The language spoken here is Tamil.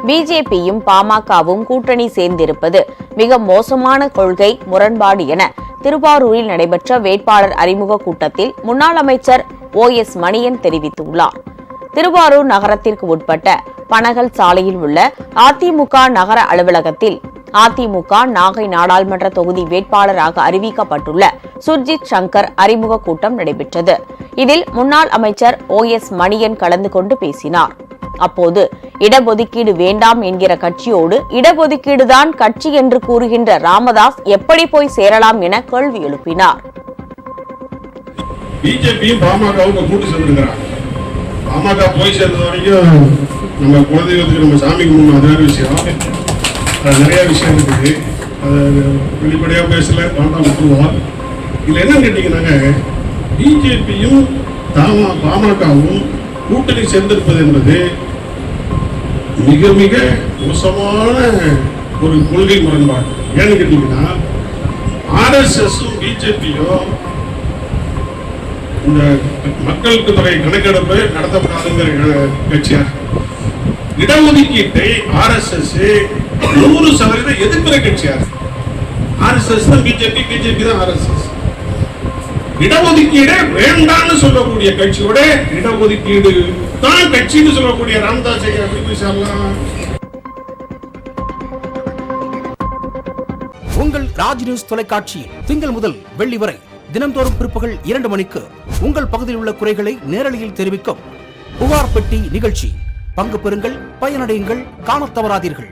பிஜேபியும் பாமகவும் கூட்டணி சேர்ந்திருப்பது மிக மோசமான கொள்கை முரண்பாடு என திருவாரூரில் நடைபெற்ற வேட்பாளர் அறிமுக கூட்டத்தில் முன்னாள் அமைச்சர் OS மணியன் தெரிவித்துள்ளார். திருவாரூர் நகரத்திற்கு உட்பட்ட பனகல் சாலையில் உள்ள அதிமுக நகர அலுவலகத்தில் அதிமுக நாகை நாடாளுமன்ற தொகுதி வேட்பாளராக அறிவிக்கப்பட்டுள்ள சுர்ஜித் சங்கர் அறிமுக கூட்டம் நடைபெற்றது. இதில் முன்னாள் அமைச்சர் OS மணியன் கலந்து கொண்டு பேசினார். அப்போது இடஒதுக்கீடு வேண்டாம் என்கிற கட்சியோடு இடஒதுக்கீடுதான் கட்சி என்று கூறுகின்ற ராமதாஸ் எப்படி போய் சேரலாம் என கேள்வி எழுப்பினார். பிஜேபியும் பாமகவும் கூட்டு சேர்ந்துருக்கிறாங்க. பாமக போய் சேர்ந்த வரைக்கும் நம்ம குலதெய்வத்துக்கு நம்ம சாமிக்கு முன்ன அதே விஷயம், நிறைய விஷயம் இருக்குது. அது வெளிப்படையாக பேசல, பாண்டா விட்டுருவோம். இதில் என்ன கேட்டீங்கன்னாங்க, பிஜேபியும் பாமகவும் கூட்டணி சேர்ந்திருப்பது என்பது மிக மிக மோசமான ஒரு கொள்கை முரண்பாடு. ஏன்னு கேட்டீங்கன்னா, RSSம் பிஜேபியும் இந்த மக்களுக்கு தொகை கணக்கெடுப்பு நடத்தப்படாதுங்கிற கட்சியா, இடஒதுக்கீட்டை RSS 100% எதிர்க்கிற கட்சியா. RSS தான் பிஜேபி, பிஜேபி தான் RSS. இடஒதுக்கீடு வேண்டாம்னு சொல்லக்கூடிய கட்சியோட இடஒதுக்கீடு தான் கட்சின்னு சொல்லக்கூடிய ராமதாஸ் எப்படி போய் சேரலாம்? உங்கள் ராஜ் நியூஸ் தொலைக்காட்சியில் திங்கள் முதல் வெள்ளி வரை தினந்தோறும் பிற்பகல் 2 மணிக்கு உங்கள் பகுதியில் உள்ள குறைகளை நேரலையில் தெரிவிக்கும் புகார் பெட்டி நிகழ்ச்சி. பங்கு பெறுங்கள், பயனடையுங்கள், காணத் தவறாதீர்கள்.